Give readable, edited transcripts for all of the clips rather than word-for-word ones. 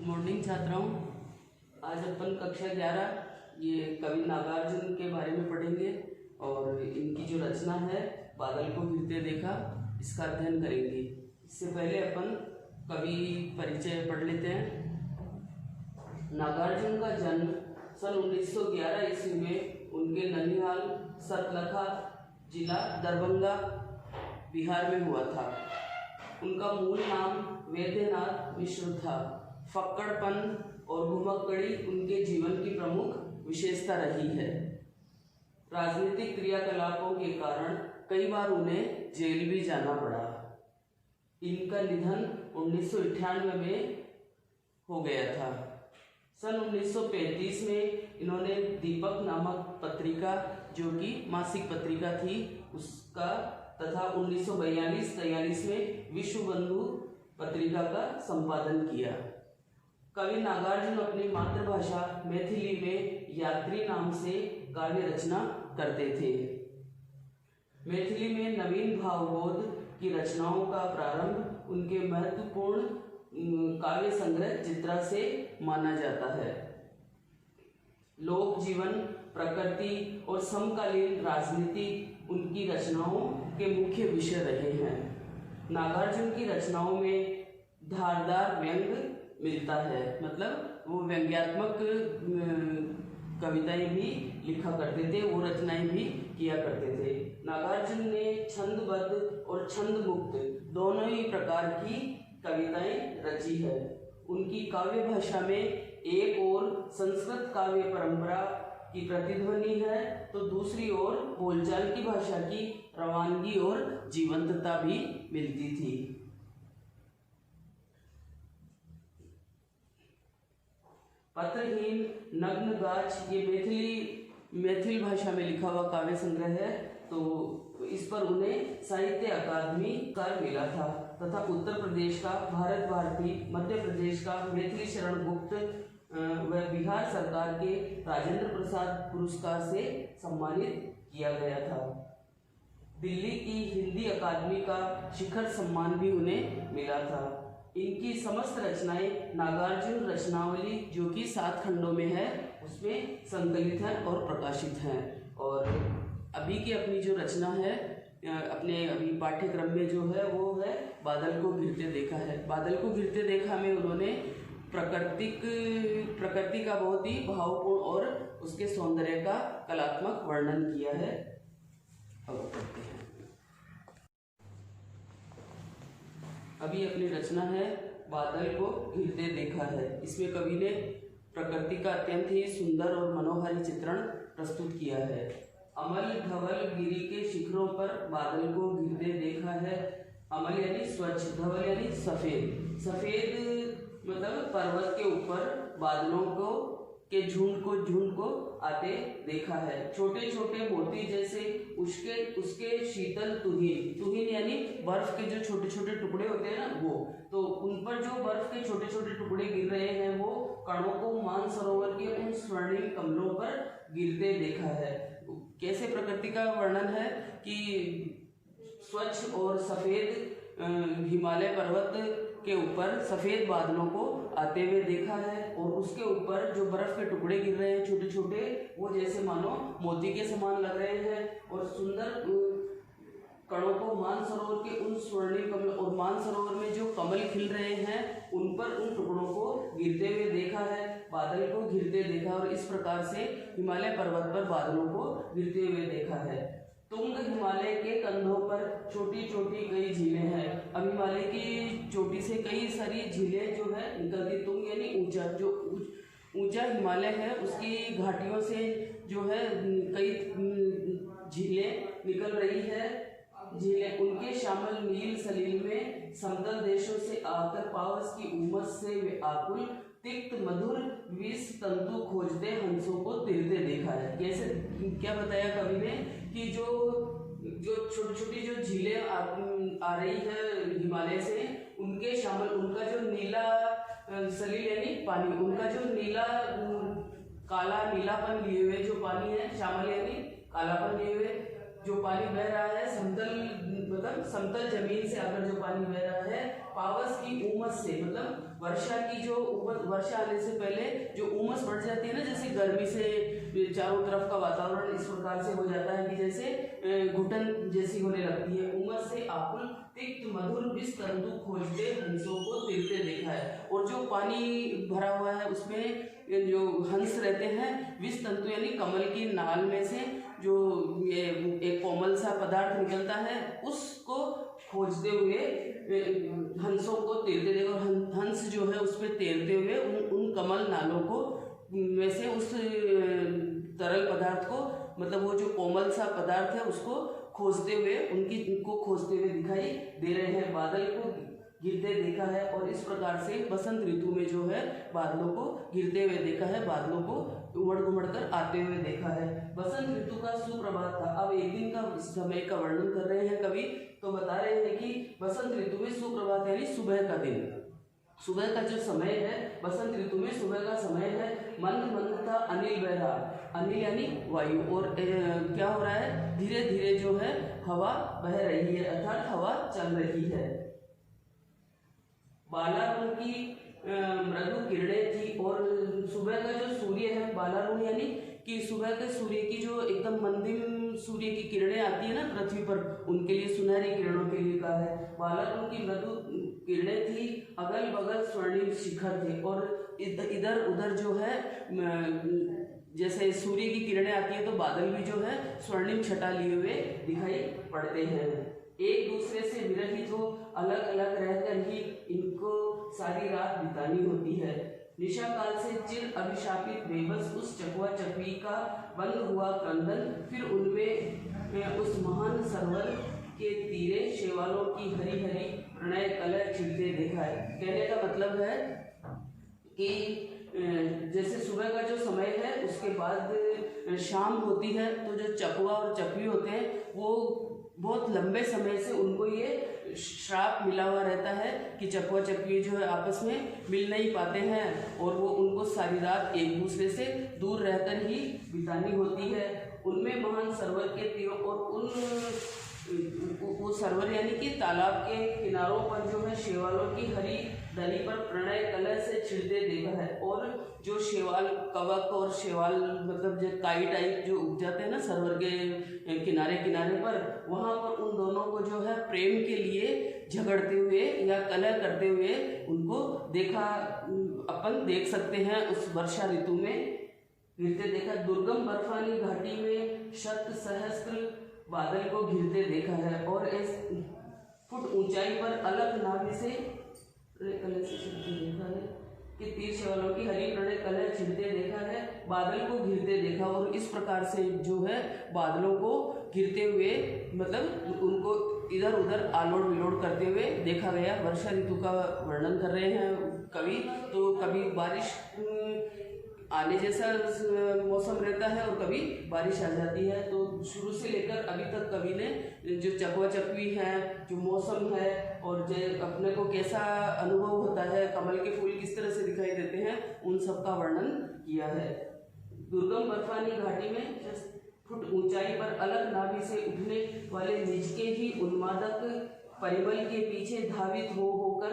Morning छात्राओं, आज अपन कक्षा 11 ये कवि नागार्जुन के बारे में पढ़ेंगे और इनकी जो रचना है बादल को घिरते देखा, इसका अध्ययन करेंगे। इससे पहले अपन कवि परिचय पढ़ लेते हैं। नागार्जुन का जन्म सन 1911 ईस्वी में उनके ननिहाल सतलखा जिला दरभंगा बिहार में हुआ था। उनका मूल नाम वैद्यनाथ मिश्र था। फक्कड़पन और घुमक्कड़ी उनके जीवन की प्रमुख विशेषता रही है। राजनीतिक क्रियाकलापों के कारण कई बार उन्हें जेल भी जाना पड़ा। इनका निधन 1998 में हो गया था। सन 1935 में इन्होंने दीपक नामक पत्रिका, जो कि मासिक पत्रिका थी, उसका तथा 1942-43 में विश्व बंधु पत्रिका का संपादन किया। कवि नागार्जुन अपनी मातृभाषा मैथिली में यात्री नाम से काव्य रचना करते थे। मैथिली में नवीन भावबोध की रचनाओं का प्रारंभ उनके महत्वपूर्ण काव्य संग्रह चित्रा से माना जाता है। लोक जीवन, प्रकृति और समकालीन राजनीति उनकी रचनाओं के मुख्य विषय रहे हैं। नागार्जुन की रचनाओं में धारदार व्यंग मिलता है, मतलब वो व्यंग्यात्मक कविताएं भी लिखा करते थे, वो रचनाएं भी किया करते थे। नागार्जुन ने छंदबद्ध और छंद मुक्त दोनों ही प्रकार की कविताएं रची है। उनकी काव्य भाषा में एक ओर संस्कृत काव्य परंपरा की प्रतिध्वनि है, तो दूसरी ओर बोलचाल की भाषा की रवानगी और जीवंतता भी मिलती थी। पत्रहीन नग्न गाछ ये मैथिली भाषा में लिखा हुआ काव्य संग्रह है, तो इस पर उन्हें साहित्य अकादमी पुरस्कार मिला था तथा उत्तर प्रदेश का भारत भारती, मध्य प्रदेश का मैथिली शरण गुप्त व बिहार सरकार के राजेंद्र प्रसाद पुरस्कार से सम्मानित किया गया था। दिल्ली की हिंदी अकादमी का शिखर सम्मान भी उन्हें मिला था। इनकी समस्त रचनाएं नागार्जुन रचनावली, जो कि 7 खंडों में है, उसमें संकलित हैं और प्रकाशित हैं। और अभी की अपनी जो रचना है, अपने अभी पाठ्यक्रम में जो है वो है बादल को घिरते देखा है। बादल को घिरते देखा में उन्होंने प्रकृति का बहुत ही भावपूर्ण और उसके सौंदर्य का कलात्मक वर्णन किया है। अब पढ़ते हैं। अभी अपनी रचना है बादल को घिरते देखा है। इसमें कवि ने प्रकृति का अत्यंत ही सुंदर और मनोहारी चित्रण प्रस्तुत किया है। अमल धवल गिरी के शिखरों पर बादल को घिरते देखा है। अमल यानी स्वच्छ, धवल यानी सफेद। सफेद मतलब पर्वत के ऊपर बादलों के झुंड को आते देखा है। छोटे छोटे मोती जैसे उसके शीतल तुहिन यानी बर्फ के जो छोटे छोटे टुकड़े होते हैं ना, वो तो उन पर जो बर्फ के छोटे छोटे टुकड़े गिर रहे हैं, वो कणों को मानसरोवर के उन स्वर्णिम कमलों पर गिरते देखा है। कैसे प्रकृति का वर्णन है कि स्वच्छ और सफेद हिमालय पर्वत के ऊपर सफेद बादलों को आते हुए देखा है, और उसके ऊपर जो बर्फ के टुकड़े गिर रहे हैं छोटे छोटे, वो जैसे मानो मोती के समान लग रहे हैं, और सुंदर कणों को मानसरोवर के उन स्वर्णिम कमल, और मानसरोवर में जो कमल खिल रहे हैं उन पर उन टुकड़ों को गिरते हुए देखा है। बादल को घिरते देखा, और इस प्रकार से हिमालय पर्वत पर बादलों को गिरते हुए देखा है। तुंग हिमालय के कंधों पर छोटी छोटी कई झीलें हैं। अब हिमालय की चोटी से कई सारी झीलें जो है निकलती। तुंग यानी ऊंचा, जो ऊंचा हिमालय है उसकी घाटियों से जो है कई झीलें निकल रही है। झीलें उनके शामिल नील सलील में समतल देशों से आकर पावस की उमस से वे आकुल तिक्त मधुर विष तंतु खोजते हंसों को तिरते देखा है। कैसे, क्या बताया कवि ने कि जो छोटी छोटी जो झीलें आ रही है हिमालय से, उनके शामिल उनका जो नीला सलील यानी पानी, उनका जो नीला काला नीलापन लिए हुए जो पानी है, शामिल यानी कालापन लिए हुए जो पानी बह रहा है, समतल मतलब समतल जमीन से आकर जो पानी बह रहा है, पावस की उमस से मतलब वर्षा की जो वर्षा आने से पहले जो उमस बढ़ जाती है ना, जैसे गर्मी से चारों तरफ का वातावरण इस प्रकार से हो जाता है कि जैसे घुटन जैसी होने लगती है। उमस से आकुल तिक्त मधुर विष तंतु खोजते हंसों को तिरते देखा है। और जो पानी भरा हुआ है उसमें जो हंस रहते हैं, विष तंतु यानी कमल की नाल में से जो ये एक कोमल सा पदार्थ निकलता है, उसको खोजते हुए हंसों को तैरते देखो। हंस जो है उस पर तैरते हुए उन कमल नालों को में से उस तरल पदार्थ को, मतलब वो जो कोमल सा पदार्थ है उसको खोजते हुए उनको खोजते हुए दिखाई दे रहे हैं। बादल को गिरते देखा है, और इस प्रकार से बसंत ऋतु में जो है बादलों को गिरते हुए देखा है, बादलों को उमड़ घुमड़ कर आते हुए देखा है। बसंत ऋतु का सुप्रभात था। अब एक दिन का समय का वर्णन कर रहे हैं कवि, तो बता रहे हैं कि बसंत ऋतु में सुप्रभात यानी सुबह का दिन, सुबह का जो समय है बसंत ऋतु में सुबह का समय है। मंद मंद था अनिल बह रहा, अनिल यानी वायु, और क्या हो रहा है, धीरे धीरे जो है हवा बह रही है, अर्थात हवा चल रही है। बालारुण की मृदु किरणें थी, और सुबह का जो सूर्य है, बालारुण यानी कि सुबह के सूर्य की जो एकदम मंदिम सूर्य की किरणें आती है ना पृथ्वी पर, उनके लिए सुनहरी किरणों के लिए कहा है। बालारुण की मृदु किरणें थी, अगल बगल स्वर्णिम शिखर थे, और इधर उधर जो है जैसे सूर्य की किरणें आती है तो बादल भी जो है स्वर्णिम छटा लिए हुए दिखाई पड़ते हैं। एक दूसरे से विरहित हो, अलग अलग रहकर ही इनको सारी रात बितानी होती है। निशा काल से चिर अभिशापित बेबस उस चकवा चकवी का बंद हुआ क्रंदन, फिर उनमें उस महान सरोवर के तीरे शेवालों की हरी हरी प्रणय कलर छिड़ते देखा है। कहने का मतलब है कि जैसे सुबह का जो समय है उसके बाद शाम होती है, तो जो चकवा और चकवी होते हैं वो बहुत लंबे समय से उनको ये श्राप मिला हुआ रहता है कि चकवा चकवी जो है आपस में मिल नहीं पाते हैं, और वो उनको सारी रात एक दूसरे से दूर रहकर ही बितानी होती है। उनमें महान सरोवर के तीरों और वो सरोवर यानी कि तालाब के किनारों पर जो है शेवालों की हरी दली पर प्रणय कलर से छिड़ते देखा है। और जो शेवाल कवक और शेवाल मतलब जो काई टाइप जो उग जाते हैं ना सरोवर के किनारे किनारे पर, वहाँ पर उन दोनों को जो है प्रेम के लिए झगड़ते हुए या कलह करते हुए उनको देखा, अपन देख सकते हैं उस वर्षा ऋतु में गिरते देखा। दुर्गम बर्फानी घाटी में शत सहस्त्र बादल को घिरते देखा है, और इस फुट ऊंचाई पर अलग नाभि से कलह से छिड़ते देखा है कि तीर शेवालों की हरी प्रणय कलह छिड़ते देखा है, बादल को घिरते देखा। और इस प्रकार से जो है बादलों को घिरते हुए मतलब उनको इधर उधर आलोड़ विलोड़ करते हुए देखा गया। वर्षा ऋतु का वर्णन कर रहे हैं कवि, तो कभी बारिश आने जैसा मौसम रहता है और कभी बारिश आ जाती है। तो शुरू से लेकर अभी तक कवि ने जो चकवा चकवी है, जो मौसम है, और जो अपने को कैसा अनुभव होता है, कमल के फूल किस तरह से दिखाई देते हैं, उन सब का वर्णन किया है। दुर्गम बर्फानी घाटी में 10 फुट ऊंचाई पर अलग नाभि से उठने वाले निज के ही उन्मादक परिमल के पीछे धावित होकर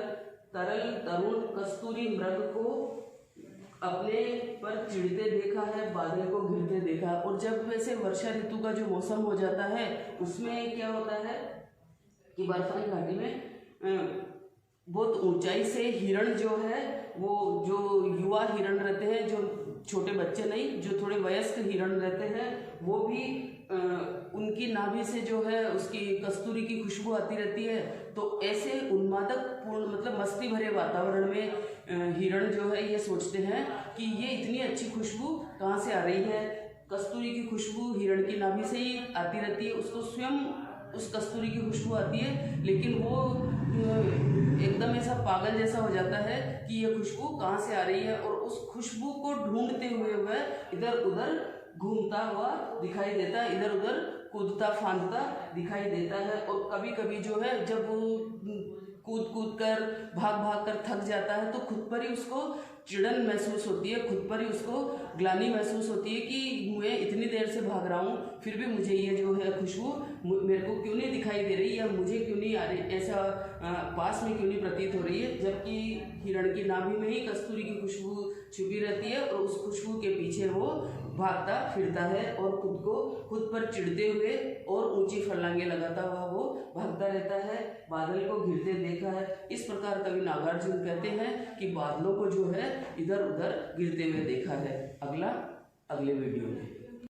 तरल तरुण कस्तूरी मृग को अपने पर चिढ़ते देखा है, बादल को घिरते देखा। और जब वैसे वर्षा ऋतु का जो मौसम हो जाता है उसमें क्या होता है कि बर्फानी घाटी में बहुत ऊंचाई से हिरण जो है, वो जो युवा हिरण रहते हैं, जो छोटे बच्चे नहीं, जो थोड़े वयस्क हिरण रहते हैं, वो भी उनकी नाभि से जो है उसकी कस्तूरी की खुशबू आती रहती है। तो ऐसे उन्मादक पूर्ण मतलब मस्ती भरे वातावरण में हिरण जो है ये सोचते हैं कि ये इतनी अच्छी खुशबू कहाँ से आ रही है। कस्तूरी की खुशबू हिरण की नाभि से ही आती रहती है, उसको स्वयं उस कस्तूरी की खुशबू आती है, लेकिन वो एकदम ऐसा पागल जैसा हो जाता है कि ये खुशबू कहाँ से आ रही है, और उस खुशबू को ढूंढते हुए वह इधर उधर घूमता हुआ दिखाई देता है, इधर उधर कूदता फांदता दिखाई देता है। और कभी कभी जो है जब वो कूद कूद कर भाग भाग कर थक जाता है तो खुद पर ही उसको चिड़न महसूस होती है, खुद पर ही उसको ग्लानि महसूस होती है कि मैं इतनी देर से भाग रहा हूँ फिर भी मुझे ये जो है खुशबू मेरे को क्यों नहीं दिखाई दे रही, या मुझे क्यों नहीं आ रही, ऐसा पास में क्यों नहीं प्रतीत हो रही है। जबकि हिरण की नाभि में ही कस्तूरी की खुशबू छुपी रहती है और उस खुशबू के पीछे वो भागता फिरता है और खुद पर चिढ़ते हुए और ऊंची फर्लांगे लगाता हुआ वो भागता रहता है। बादल को घिरते देखा है, इस प्रकार कवि नागार्जुन कहते हैं कि बादलों को जो है इधर उधर गिरते हुए देखा है। अगला अगले वीडियो में।